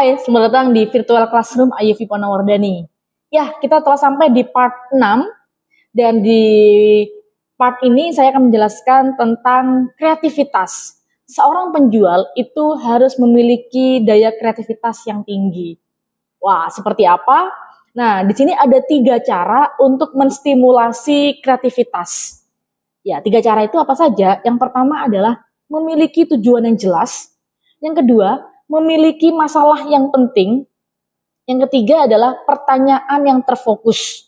Hai, selamat datang di Virtual Classroom Ayu Vipona Wardani. Ya, kita telah sampai di part 6, dan di part ini saya akan menjelaskan tentang kreativitas. Seorang penjual itu harus memiliki daya kreativitas yang tinggi. Wah, seperti apa? Nah, di sini ada 3 cara untuk menstimulasi kreativitas. Ya, 3 cara itu apa saja? Yang pertama adalah memiliki tujuan yang jelas. Yang kedua, memiliki masalah yang penting. Yang ketiga adalah pertanyaan yang terfokus.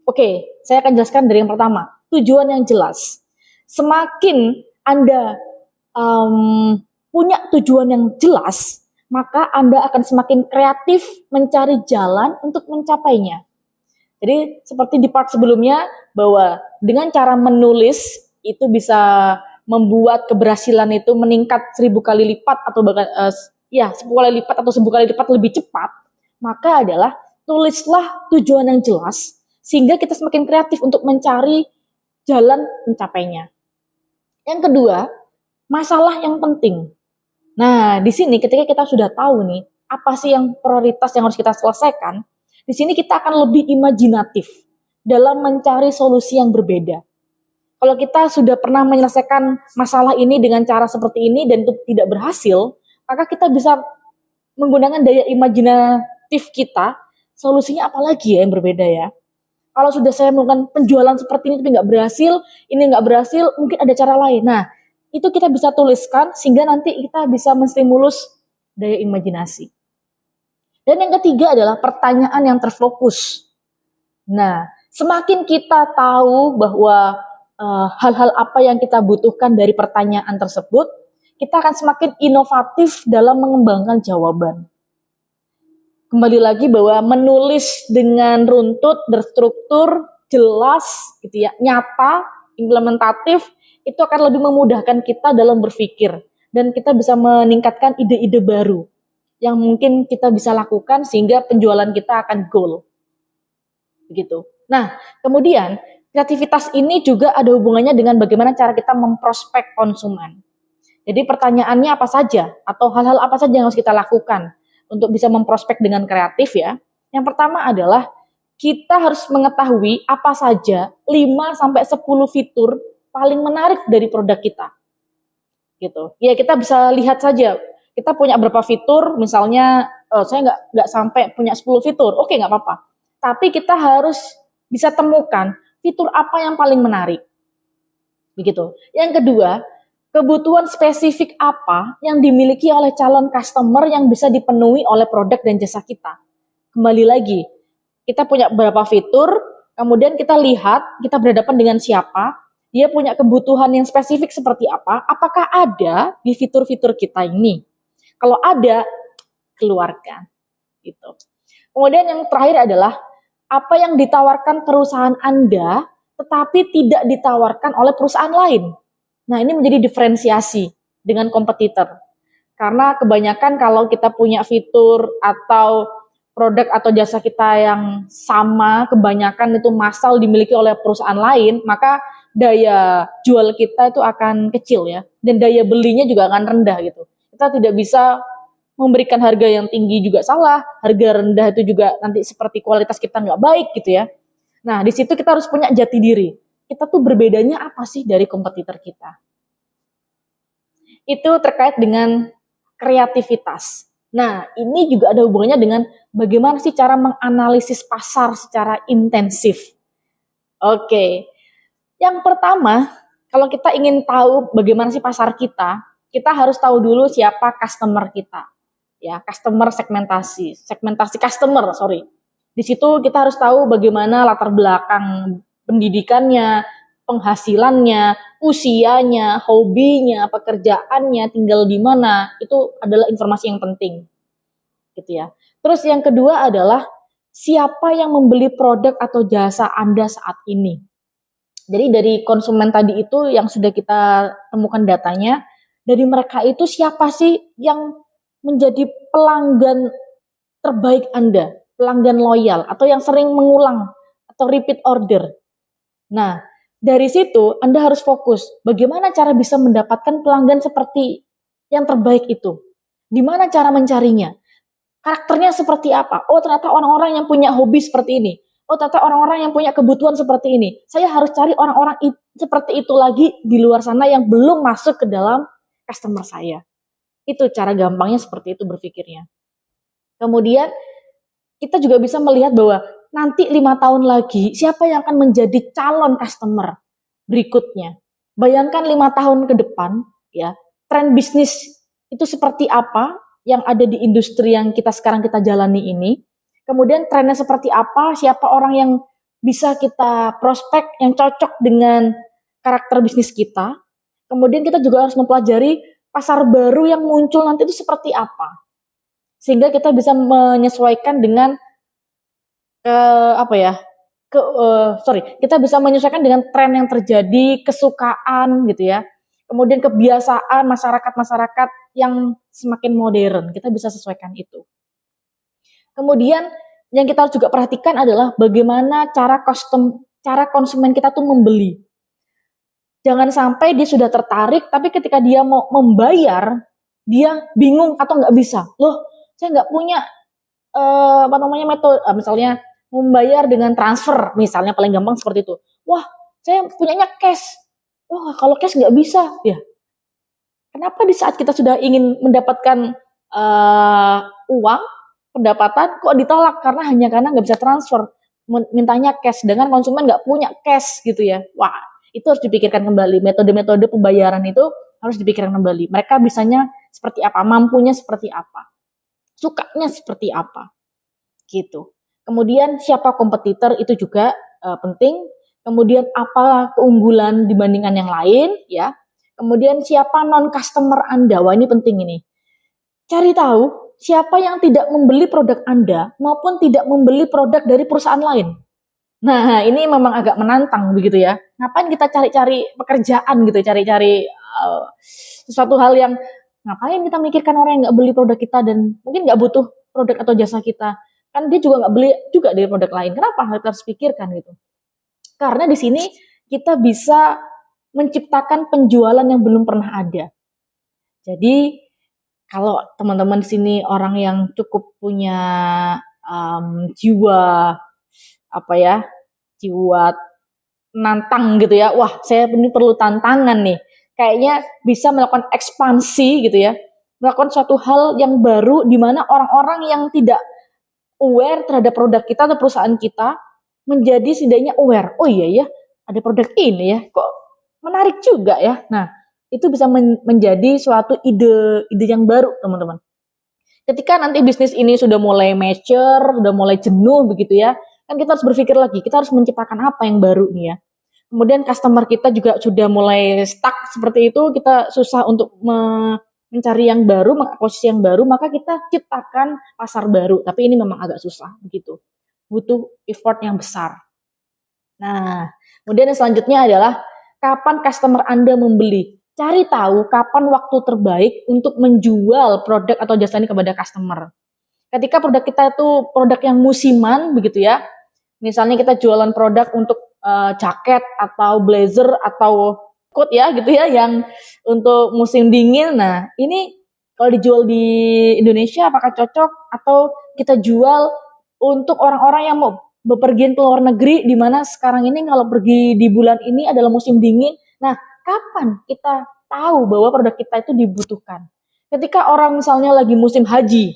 Oke, saya akan jelaskan dari yang pertama, tujuan yang jelas. Semakin Anda punya tujuan yang jelas, maka Anda akan semakin kreatif mencari jalan untuk mencapainya. Jadi seperti di part sebelumnya, bahwa dengan cara menulis itu bisa membuat keberhasilan itu meningkat 1000 kali lipat atau bahkan 10 kali lipat atau 1000 kali lipat lebih cepat, maka adalah tulislah tujuan yang jelas sehingga kita semakin kreatif untuk mencari jalan mencapainya. Yang kedua, masalah yang penting. Nah, di sini ketika kita sudah tahu nih apa sih yang prioritas yang harus kita selesaikan, di sini kita akan lebih imajinatif dalam mencari solusi yang berbeda. Kalau kita sudah pernah menyelesaikan masalah ini dengan cara seperti ini dan itu tidak berhasil, maka kita bisa menggunakan daya imajinatif kita, solusinya apa lagi ya yang berbeda ya. Kalau sudah saya melakukan penjualan seperti ini tapi ini nggak berhasil, mungkin ada cara lain. Nah, itu kita bisa tuliskan sehingga nanti kita bisa menstimulus daya imajinasi. Dan yang ketiga adalah pertanyaan yang terfokus. Nah, semakin kita tahu bahwa hal-hal apa yang kita butuhkan dari pertanyaan tersebut, kita akan semakin inovatif dalam mengembangkan jawaban. Kembali lagi bahwa menulis dengan runtut, berstruktur, jelas, gitu ya, nyata, implementatif, itu akan lebih memudahkan kita dalam berpikir dan kita bisa meningkatkan ide-ide baru yang mungkin kita bisa lakukan sehingga penjualan kita akan goal. Begitu. Nah, kemudian kreativitas ini juga ada hubungannya dengan bagaimana cara kita memprospek konsumen. Jadi pertanyaannya apa saja atau hal-hal apa saja yang harus kita lakukan untuk bisa memprospek dengan kreatif ya. Yang pertama adalah kita harus mengetahui apa saja 5-10 fitur paling menarik dari produk kita. Gitu. Ya, kita bisa lihat saja. Kita punya berapa fitur, misalnya saya nggak sampai punya 10 fitur. Oke, nggak apa-apa. Tapi kita harus bisa temukan fitur apa yang paling menarik. Begitu. Yang kedua, kebutuhan spesifik apa yang dimiliki oleh calon customer yang bisa dipenuhi oleh produk dan jasa kita. Kembali lagi, kita punya beberapa fitur, kemudian kita lihat, kita berhadapan dengan siapa, dia punya kebutuhan yang spesifik seperti apa, apakah ada di fitur-fitur kita ini. Kalau ada, keluarkan. Gitu. Kemudian yang terakhir adalah apa yang ditawarkan perusahaan Anda, tetapi tidak ditawarkan oleh perusahaan lain. Nah, ini menjadi diferensiasi dengan kompetitor. Karena kebanyakan kalau kita punya fitur atau produk atau jasa kita yang sama, kebanyakan itu massal dimiliki oleh perusahaan lain, maka daya jual kita itu akan kecil ya. Dan daya belinya juga akan rendah gitu. Kita tidak bisa memberikan harga yang tinggi juga salah, harga rendah itu juga nanti seperti kualitas kita nggak baik gitu ya. Nah, di situ kita harus punya jati diri. Kita tuh berbedanya apa sih dari kompetitor kita? Itu terkait dengan kreativitas. Nah, ini juga ada hubungannya dengan bagaimana sih cara menganalisis pasar secara intensif. Oke. Yang pertama, kalau kita ingin tahu bagaimana sih pasar kita harus tahu dulu siapa customer kita. Ya, segmentasi customer. Di situ kita harus tahu bagaimana latar belakang pendidikannya, penghasilannya, usianya, hobinya, pekerjaannya, tinggal di mana, itu adalah informasi yang penting. Gitu ya. Terus yang kedua adalah siapa yang membeli produk atau jasa Anda saat ini. Jadi dari konsumen tadi itu yang sudah kita temukan datanya, dari mereka itu siapa sih yang menjadi pelanggan terbaik Anda, pelanggan loyal, atau yang sering mengulang, atau repeat order. Nah, dari situ Anda harus fokus, bagaimana cara bisa mendapatkan pelanggan seperti yang terbaik itu? Di mana cara mencarinya? karakternya seperti apa. Oh, ternyata orang-orang yang punya hobi seperti ini. Oh, ternyata orang-orang yang punya kebutuhan seperti ini. Saya harus cari orang-orang seperti itu lagi di luar sana yang belum masuk ke dalam customer saya. Itu cara gampangnya seperti itu berpikirnya. Kemudian kita juga bisa melihat bahwa nanti 5 tahun lagi siapa yang akan menjadi calon customer berikutnya. Bayangkan 5 tahun ke depan, ya, tren bisnis itu seperti apa yang ada di industri yang sekarang kita jalani ini. Kemudian trennya seperti apa, siapa orang yang bisa kita prospek yang cocok dengan karakter bisnis kita. Kemudian kita juga harus mempelajari pasar baru yang muncul nanti itu seperti apa. Sehingga kita bisa menyesuaikan dengan kita bisa menyesuaikan dengan tren yang terjadi, kesukaan gitu ya. Kemudian kebiasaan masyarakat-masyarakat yang semakin modern, kita bisa sesuaikan itu. Kemudian yang kita juga perhatikan adalah bagaimana cara konsumen kita tuh membeli. Jangan sampai dia sudah tertarik, tapi ketika dia mau membayar, dia bingung atau nggak bisa. Loh, saya nggak punya metode, misalnya membayar dengan transfer, misalnya paling gampang seperti itu. Wah, saya punyanya cash. Wah, kalau cash nggak bisa, ya. Kenapa di saat kita sudah ingin mendapatkan uang, pendapatan, kok ditolak karena nggak bisa transfer, mintanya cash, dengan konsumen nggak punya cash gitu ya. Wah, itu harus dipikirkan kembali. Metode-metode pembayaran itu harus dipikirkan kembali. Mereka bisanya seperti apa, mampunya seperti apa, sukanya seperti apa, gitu. Kemudian siapa kompetitor itu juga penting. Kemudian apa keunggulan dibandingkan yang lain, ya. Kemudian siapa non-customer Anda, wah ini penting ini. Cari tahu siapa yang tidak membeli produk Anda maupun tidak membeli produk dari perusahaan lain. Nah, ini memang agak menantang begitu ya. Ngapain kita cari-cari pekerjaan gitu, cari-cari sesuatu hal yang ngapain kita mikirkan orang yang nggak beli produk kita dan mungkin nggak butuh produk atau jasa kita. Kan dia juga nggak beli juga dari produk lain. Kenapa kita harus pikirkan gitu? Karena di sini kita bisa menciptakan penjualan yang belum pernah ada. Jadi kalau teman-teman di sini orang yang cukup punya jiwa nantang gitu ya. Wah, saya ini perlu tantangan nih. Kayaknya bisa melakukan ekspansi gitu ya. Melakukan suatu hal yang baru di mana orang-orang yang tidak aware terhadap produk kita atau perusahaan kita menjadi setidaknya aware. Oh iya ya, ada produk ini ya. Kok menarik juga ya. Nah, itu bisa menjadi suatu ide yang baru, teman-teman. Ketika nanti bisnis ini sudah mulai mature, sudah mulai jenuh begitu ya, kan kita harus berpikir lagi, kita harus menciptakan apa yang baru nih ya. Kemudian customer kita juga sudah mulai stuck seperti itu, kita susah untuk mencari yang baru, mengakuisisi yang baru, maka kita ciptakan pasar baru. Tapi ini memang agak susah begitu. Butuh effort yang besar. Nah, kemudian yang selanjutnya adalah kapan customer Anda membeli. Cari tahu kapan waktu terbaik untuk menjual produk atau jasa ini kepada customer. Ketika produk kita itu produk yang musiman begitu ya. Misalnya kita jualan produk untuk jaket atau blazer atau coat ya gitu ya yang untuk musim dingin. Nah, ini kalau dijual di Indonesia apakah cocok atau kita jual untuk orang-orang yang mau bepergian ke luar negeri di mana sekarang ini kalau pergi di bulan ini adalah musim dingin. Nah, kapan kita tahu bahwa produk kita itu dibutuhkan? Ketika orang misalnya lagi musim haji,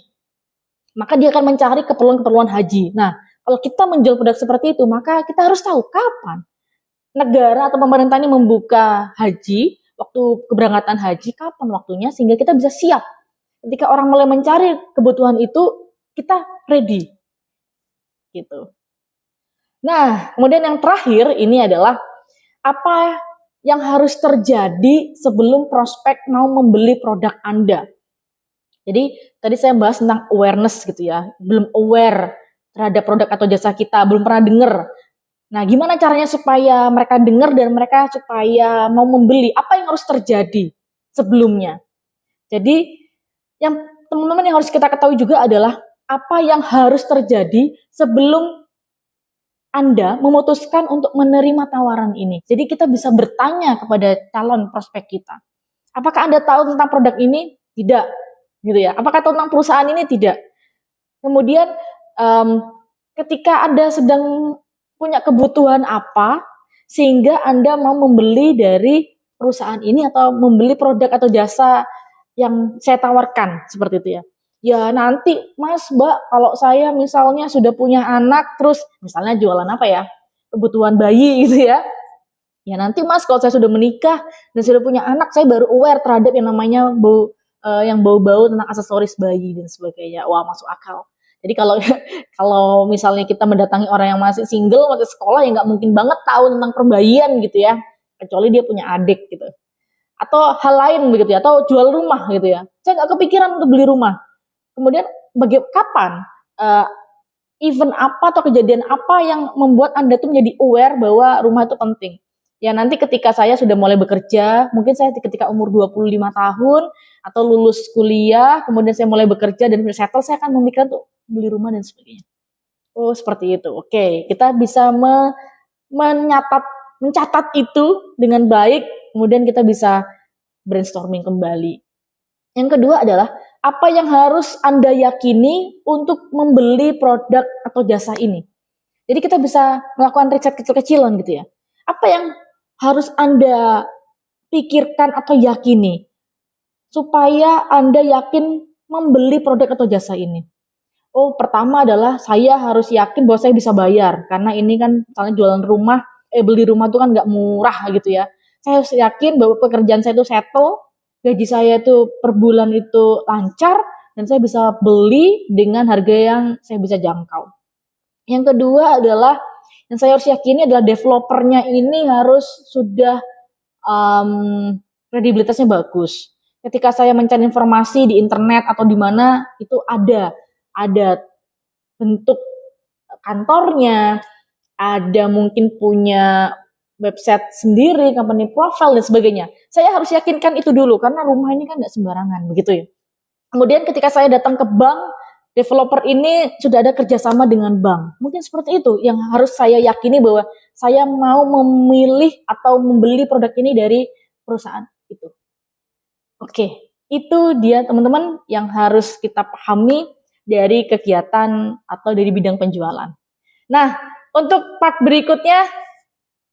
maka dia akan mencari keperluan-keperluan haji. Nah, kalau kita menjual produk seperti itu, maka kita harus tahu kapan negara atau pemerintah ini membuka haji, waktu keberangkatan haji, kapan waktunya, sehingga kita bisa siap. Ketika orang mulai mencari kebutuhan itu, kita ready. Gitu. Nah, kemudian yang terakhir ini adalah apa yang harus terjadi sebelum prospek mau membeli produk Anda. Jadi tadi saya bahas tentang awareness gitu ya, belum aware terhadap produk atau jasa kita, belum pernah dengar. Nah, gimana caranya supaya mereka dengar dan mereka supaya mau membeli? Apa yang harus terjadi sebelumnya? Jadi yang teman-teman yang harus kita ketahui juga adalah apa yang harus terjadi sebelum Anda memutuskan untuk menerima tawaran ini. Jadi kita bisa bertanya kepada calon prospek kita. Apakah Anda tahu tentang produk ini? Tidak. Gitu ya. Apakah tahu tentang perusahaan ini? Tidak. Kemudian ketika Anda sedang punya kebutuhan apa, sehingga Anda mau membeli dari perusahaan ini atau membeli produk atau jasa yang saya tawarkan, seperti itu ya. Ya nanti Mas, Mbak, kalau saya misalnya sudah punya anak, terus misalnya jualan apa ya, kebutuhan bayi gitu ya. Ya nanti Mas, kalau saya sudah menikah dan sudah punya anak, saya baru aware terhadap yang namanya yang bau-bau tentang aksesoris bayi dan sebagainya. Wah, masuk akal. Jadi kalau kalau misalnya kita mendatangi orang yang masih single, masih sekolah, ya nggak mungkin banget tahu tentang perbayian gitu ya, kecuali dia punya adik gitu. Atau hal lain begitu ya, atau jual rumah gitu ya. Saya nggak kepikiran untuk beli rumah. Kemudian kapan event apa atau kejadian apa yang membuat Anda tuh menjadi aware bahwa rumah itu penting? Ya nanti ketika saya sudah mulai bekerja, mungkin saya ketika umur 25 tahun atau lulus kuliah, kemudian saya mulai bekerja dan settle, saya akan memikirkan tuh beli rumah dan sebagainya. Oh, seperti itu. Oke, kita bisa mencatat itu dengan baik, kemudian kita bisa brainstorming kembali. Yang kedua adalah apa yang harus Anda yakini untuk membeli produk atau jasa ini. Jadi kita bisa melakukan riset kecil-kecilan gitu ya. Apa yang harus Anda pikirkan atau yakini supaya Anda yakin membeli produk atau jasa ini? Oh, pertama adalah saya harus yakin bahwa saya bisa bayar, karena ini kan misalnya jualan rumah, beli rumah itu kan nggak murah gitu ya. Saya harus yakin bahwa pekerjaan saya itu settle, gaji saya itu per bulan itu lancar, dan saya bisa beli dengan harga yang saya bisa jangkau. Yang kedua adalah yang saya harus yakini adalah developernya ini harus sudah kredibilitasnya bagus. Ketika saya mencari informasi di internet atau di mana, itu ada bentuk kantornya, ada mungkin punya website sendiri, company profile dan sebagainya. Saya harus yakinkan itu dulu karena rumah ini kan nggak sembarangan, begitu ya. Kemudian ketika saya datang ke bank, developer ini sudah ada kerjasama dengan bank. Mungkin seperti itu yang harus saya yakini bahwa saya mau memilih atau membeli produk ini dari perusahaan itu. Oke, itu dia teman-teman yang harus kita pahami dari kegiatan atau dari bidang penjualan. Nah, untuk part berikutnya,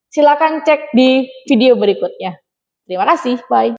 silakan cek di video berikutnya. Terima kasih, bye.